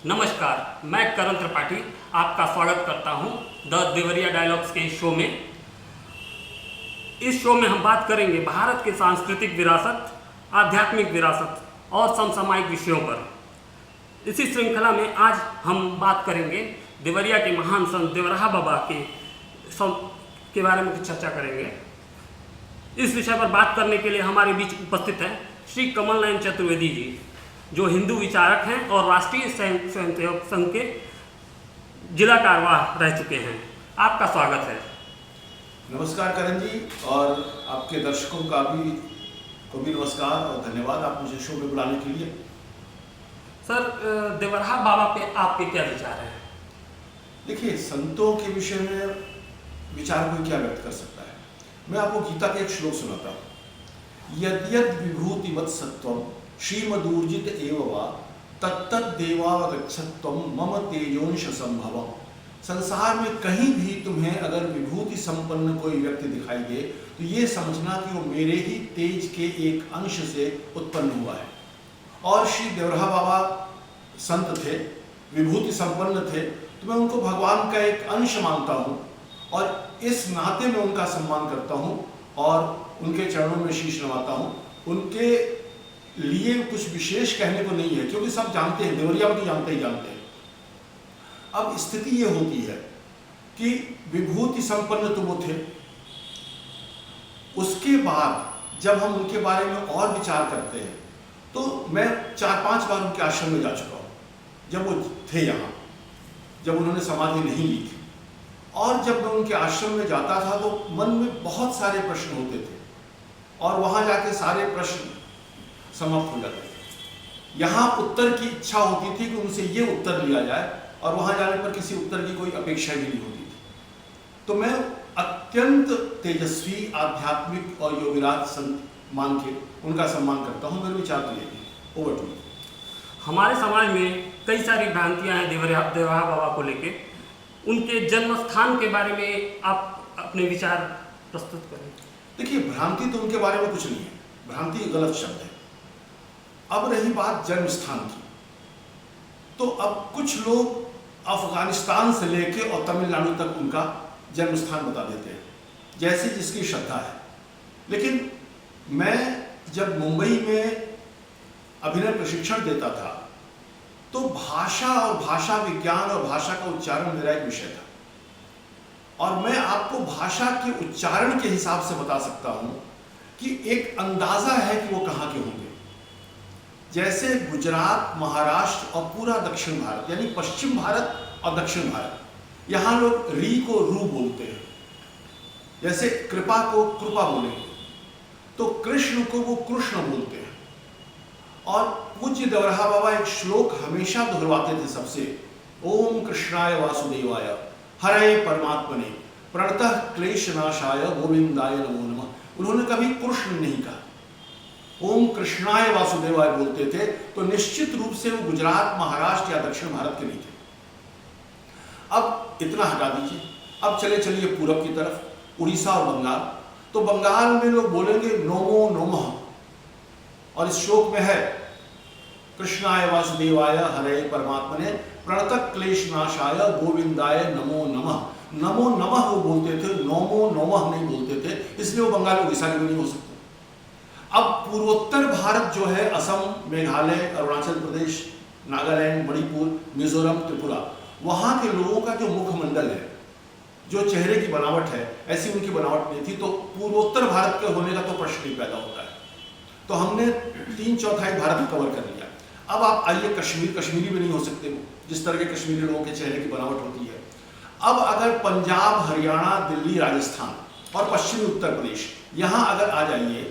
नमस्कार, मैं करण त्रिपाठी आपका स्वागत करता हूं द देवरिया डायलॉग्स के शो में। इस शो में हम बात करेंगे भारत के सांस्कृतिक विरासत, आध्यात्मिक विरासत और समसामयिक विषयों पर। इसी श्रृंखला में आज हम बात करेंगे देवरिया के महान संत देवराहा बाबा के बारे में कुछ चर्चा करेंगे। इस विषय पर बात करने के लिए हमारे बीच उपस्थित हैं श्री कमल नयन चतुर्वेदी जी, जो हिंदू विचारक हैं और राष्ट्रीय स्वयंसेवक संघ के जिला कार्यवाह रह चुके हैं। आपका स्वागत है। नमस्कार करण जी, और आपके दर्शकों का भी नमस्कार और धन्यवाद आप मुझे शो में बुलाने के लिए। सर, देवराहा बाबा पे आपके क्या विचार हैं? देखिए, संतों के विषय में विचार कोई क्या व्यक्त कर सकता है। मैं आपको गीता के एक श्लोक सुनाता हूँ। यद्यद् विभूतिवत् सत्वं श्रीमदूर्जित एव वा तत्तद् देवावगच्छत्वं मम तेजोंश संभवम्। संसार में कहीं भी तुम्हें अगर विभूति संपन्न कोई व्यक्ति दिखाई दे तो ये समझना कि वो मेरे ही तेज के एक अंश से उत्पन्न हुआ है। और श्री देवराहा बाबा संत थे, विभूति संपन्न थे, तो मैं उनको भगवान का एक अंश मानता हूँ और इस नाते में उनका सम्मान करता हूँ और उनके चरणों में शीश नवाता हूँ। उनके लिए कुछ विशेष कहने को नहीं है, क्योंकि सब जानते हैं, देवरिया में तो जानते ही जानते हैं। अब स्थिति ये होती है कि विभूति संपन्न तो वो थे, उसके बाद जब हम उनके बारे में और विचार करते हैं तो मैं 4-5 बार उनके आश्रम में जा चुका हूँ, जब वो थे यहाँ, जब उन्होंने समाधि नहीं ली थी। और जब मैं उनके आश्रम में जाता था तो मन में बहुत सारे प्रश्न होते थे और वहाँ जाके सारे प्रश्न समाप्त हो जाते थे। यहाँ उत्तर की इच्छा होती थी कि उनसे ये उत्तर लिया जाए और वहाँ जाने पर किसी उत्तर की कोई अपेक्षा भी नहीं होती थी। तो मैं अत्यंत तेजस्वी आध्यात्मिक और योगिराज संत मान के उनका सम्मान करता हूँ। मेरे विचार तो यही। Over to. हमारे समाज में कई सारी भ्रांतियां हैं देवराहा बाबा को लेके। उनके जन्म स्थान के बारे में आप अपने विचार प्रस्तुत करें। देखिए, भ्रांति तो उनके बारे में कुछ नहीं है, भ्रांति गलत शब्द है। अब रही बात जन्म स्थान की, तो अब कुछ लोग अफगानिस्तान से लेके और तमिलनाडु तक उनका जन्म स्थान बता देते हैं, जैसे जिसकी श्रद्धा है। लेकिन मैं जब मुंबई में अभिनय प्रशिक्षण देता था तो भाषा और भाषा विज्ञान और भाषा का उच्चारण मेरा एक विषय था, और मैं आपको भाषा के उच्चारण के हिसाब से बता सकता हूं कि एक अंदाजा है कि वो कहाँ के होंगे। जैसे गुजरात, महाराष्ट्र और पूरा दक्षिण भारत, यानी पश्चिम भारत और दक्षिण भारत, यहाँ लोग री को रू बोलते हैं। जैसे कृपा को कृपा बोलेंगे, तो कृष्ण को वो कृष्ण बोलते हैं। और पूज्य देवराहा बाबा एक श्लोक हमेशा दोहराते थे सबसे, ओम कृष्णाय वासुदेवाय हरे परमात्मने प्रणतः क्लेशनाशाय गोविंदाय नमो नमः। उन्होंने कभी कृष्ण नहीं कहा, ओम कृष्णाय वासुदेवाय बोलते थे। तो निश्चित रूप से वो गुजरात, महाराष्ट्र या दक्षिण भारत के नहीं थे। अब इतना हटा दीजिए, अब चलिए पूरब की तरफ, उड़ीसा और बंगाल। तो बंगाल में लोग बोलेंगे नमो नमः, और इस श्लोक में है कृष्णाय वासुदेवाय हरे परमात्मने प्रणतः क्लेशनाशाय गोविंदाय नमो नमः। नमो नमः वो बोलते थे, नमो नमः नहीं बोलते थे, इसलिए वो बंगाल उड़ीसा के भी नहीं हो सकते। अब पूर्वोत्तर भारत जो है, असम, मेघालय, अरुणाचल प्रदेश, नागालैंड, मणिपुर, मिजोरम, त्रिपुरा, वहाँ के लोगों का जो मुखमंडल है, जो चेहरे की बनावट है, ऐसी उनकी बनावट नहीं थी। तो पूर्वोत्तर भारत के होने का तो प्रश्न ही पैदा होता है। तो हमने 3/4 भारत कवर कर लिया। अब आप आइए कश्मीर, कश्मीरी भी नहीं हो सकते वो, जिस तरह के कश्मीरी लोगों के चेहरे की बनावट होती है। अब अगर पंजाब, हरियाणा, दिल्ली, राजस्थान और पश्चिमी उत्तर प्रदेश, यहाँ अगर आ जाइए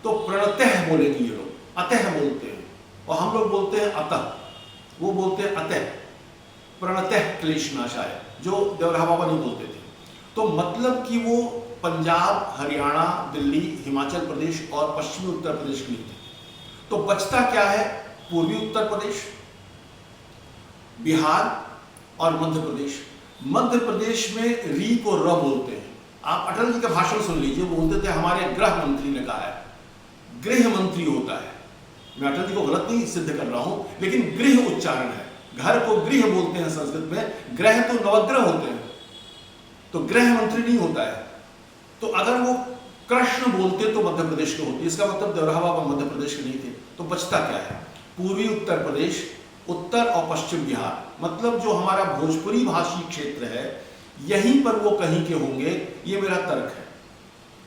तो प्रणतः बोलेंगे ये लोग, अतः बोलते हैं, और हम लोग बोलते हैं अतः, वो बोलते हैं अतः, प्रणतः क्लेशनाशाय, जो देवराहा बाबा नहीं बोलते थे। तो मतलब कि वो पंजाब, हरियाणा, दिल्ली, हिमाचल प्रदेश और पश्चिमी उत्तर प्रदेश के नहीं थे। तो बचता क्या है? पूर्वी उत्तर प्रदेश, बिहार और मध्य प्रदेश। मध्य प्रदेश में री को र बोलते हैं। आप अटल जी का भाषण सुन लीजिए, वो बोलते थे हमारे गृह मंत्री ने कहा है, गृह मंत्री होता है। मैं अटल जी को गलत नहीं सिद्ध कर रहा हूं, लेकिन गृह उच्चारण है, घर को गृह बोलते हैं संस्कृत में, ग्रह तो नवग्रह होते हैं, तो गृह मंत्री नहीं होता है। तो अगर वो कृष्ण बोलते तो मध्य प्रदेश के होते, इसका मतलब देवराहा बाबा मध्य प्रदेश के नहीं थे। तो बचता क्या है? पूर्वी उत्तर प्रदेश, उत्तर और पश्चिम बिहार, मतलब जो हमारा भोजपुरी भाषी क्षेत्र है यहीं पर वो कहीं के होंगे, ये मेरा तर्क है।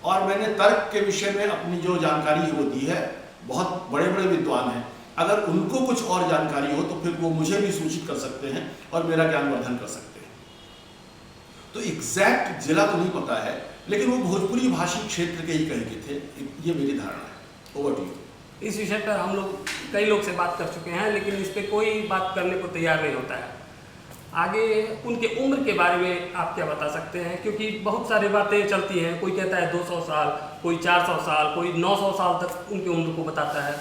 और मैंने तर्क के विषय में अपनी जो जानकारी है वो दी है। बहुत बड़े बड़े विद्वान हैं, अगर उनको कुछ और जानकारी हो तो फिर वो मुझे भी सूचित कर सकते हैं और मेरा ज्ञानवर्धन कर सकते हैं। तो एग्जैक्ट जिला तो नहीं पता है, लेकिन वो भोजपुरी भाषी क्षेत्र के ही कहीं के थे, ये मेरी धारणा है। Over to you. इस विषय पर हम लोग कई लोग से बात कर चुके हैं, लेकिन इस पर कोई बात करने को तैयार नहीं होता है। आगे उनके उम्र के बारे में आप क्या बता सकते हैं? क्योंकि बहुत सारी बातें चलती हैं, कोई कहता है 200 साल, कोई 400 साल, कोई 900 साल तक उनकी उम्र को बताता है।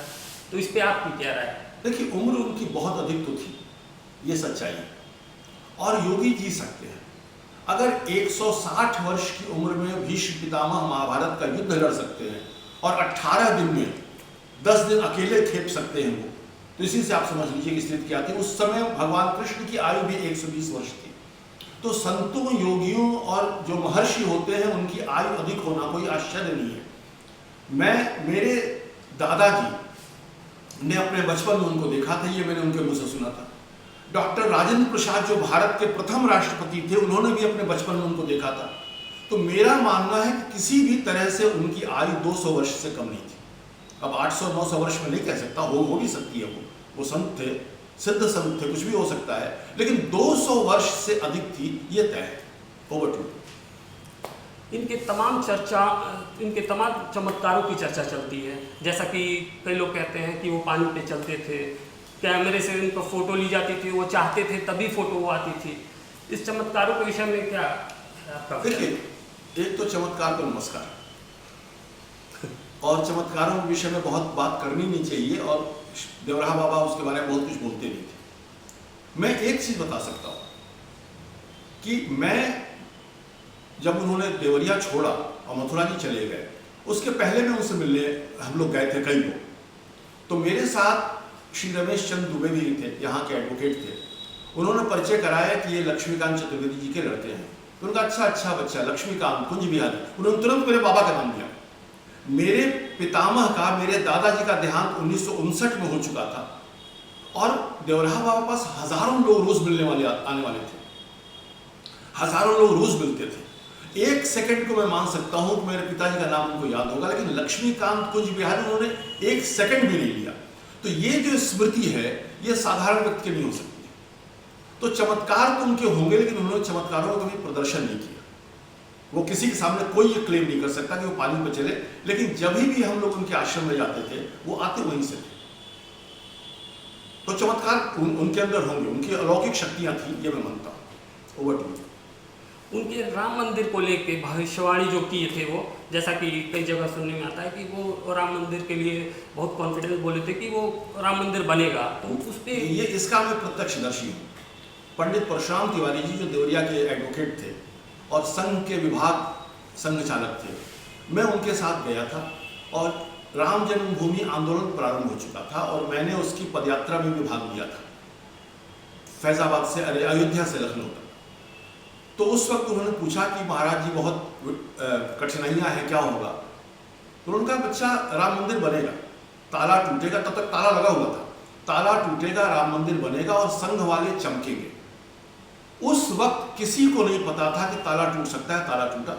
तो इस पर आपकी क्या राय है? देखिए, उम्र उनकी बहुत अधिक तो थी, ये सच्चाई है, और योगी जी सकते हैं। अगर 160 वर्ष की उम्र में भीष्म पितामह महाभारत का युद्ध लड़ सकते हैं और 18 दिन में 10 दिन अकेले खेप सकते हैं वो, तो इसी से आप समझ लीजिए कि स्थिति क्या थी। उस समय भगवान कृष्ण की आयु भी 120 वर्ष थी। तो संतों, योगियों और जो महर्षि होते हैं उनकी आयु अधिक होना कोई आश्चर्य नहीं है। मेरे दादाजी ने अपने बचपन में उनको देखा था, ये मैंने उनके मुंह से सुना था। डॉक्टर राजेंद्र प्रसाद जो भारत के प्रथम राष्ट्रपति थे, उन्होंने भी अपने बचपन में उनको देखा था। तो मेरा मानना है कि किसी भी तरह से उनकी आयु 200 वर्ष से कम नहीं थी। अब 800-900 वर्ष में नहीं कह सकता, हो भी सकती है, वो संत थे, सिद्ध संत थे, कुछ भी हो सकता है, लेकिन 200 वर्ष से अधिक थी, ये तय है। Over to. इनके तमाम चमत्कारों की चर्चा चलती है, जैसा कि कई लोग कहते हैं कि वो पानी पे चलते थे, कैमरे से उनका फोटो ली जाती थी, वो चाहते थे तभी फोटो वो आती थी। इस चमत्कारों के विषय में क्या आपका? देखिए, एक तो चमत्कार को नमस्कार, और चमत्कारों के विषय में बहुत बात करनी नहीं चाहिए, और देवराहा बाबा उसके बारे में बहुत कुछ बोलते नहीं थे। मैं एक चीज बता सकता हूं कि मैं जब उन्होंने देवरिया छोड़ा और मथुरा जी चले गए, उसके पहले मैं उनसे मिलने हम लोग गए थे कई लोग। तो मेरे साथ श्री रमेश चंद्र दुबे भी थे, यहाँ के एडवोकेट थे। उन्होंने परिचय कराया कि ये लक्ष्मीकांत चतुर्वेदी जी के लड़के हैं। तो उनका अच्छा बच्चा लक्ष्मीकांत कुंज बिहारी, उन्होंने तुरंत मेरे बाबा का नाम लिया। मेरे पितामह का, मेरे दादाजी का देहांत 1959 में हो चुका था, और देवराहा बाबा पास हजारों लोग रोज मिलने वाले आने वाले थे, हजारों लोग रोज मिलते थे। एक सेकंड को मैं मान सकता हूं कि मेरे पिताजी का नाम उनको याद होगा, लेकिन लक्ष्मीकांत कुंज बिहारी उन्होंने एक सेकंड भी नहीं लिया। तो ये जो स्मृति है, ये साधारण व्यक्ति की नहीं हो सकती। तो चमत्कार तो उनके होंगे, लेकिन उन्होंने चमत्कारों का कभी प्रदर्शन नहीं किया। वो किसी के सामने कोई ये क्लेम नहीं कर सकता कि वो पानी पर चले, लेकिन जब भी हम लोग उनके आश्रम में जाते थे, वो आते वहीं से थे। तो चमत्कार उनके अंदर होंगे, उनकी अलौकिक शक्तियां थी, ये मैं मानता हूँ। Over to. उनके राम मंदिर को लेके भविष्यवाणी जो किए थे वो, जैसा कि कई जगह सुनने में आता है कि वो राम मंदिर के लिए बहुत कॉन्फिडेंस बोले थे कि वो राम मंदिर बनेगा। तो उस पर ये इसका मैं प्रत्यक्षदर्शी हूँ। पंडित परशुराम तिवारी जी जो देवरिया के एडवोकेट थे और संघ के विभाग संघ चालक थे, मैं उनके साथ गया था, और राम जन्मभूमि आंदोलन प्रारंभ हो चुका था, और मैंने उसकी पदयात्रा में भी भाग लिया था, फैजाबाद से अयोध्या से लखनऊ तक। तो उस वक्त उन्होंने पूछा कि महाराज जी बहुत कठिनाइयां हैं, क्या होगा? तो उनका बच्चा राम मंदिर बनेगा, ताला टूटेगा, तब तक ताला लगा हुआ था, ताला टूटेगा, राम मंदिर बनेगा और संघ वाले चमकेंगे। उस वक्त किसी को नहीं पता था कि ताला टूट सकता है। ताला टूटा,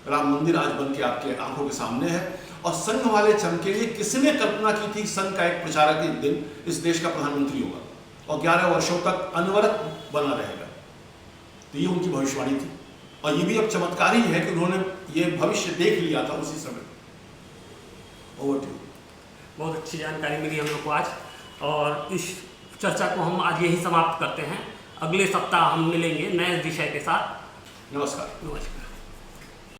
राम मंदिर आज बन के आपके आंखों के सामने है, और संघ वाले चमकेंगे। किसने कल्पना की थी संघ का एक प्रचारक एक दिन इस देश का प्रधानमंत्री होगा और 11 वर्षों तक अनवरत बना रहेगा? तो ये उनकी भविष्यवाणी थी, और ये भी अब चमत्कार ही है कि उन्होंने ये भविष्य देख लिया था उसी समय। Over to. बहुत अच्छी जानकारी मिली हम लोग को आज, और इस चर्चा को हम आज यही समाप्त करते हैं। अगले सप्ताह हम मिलेंगे नए विषय के साथ। नमस्कार। नमस्कार।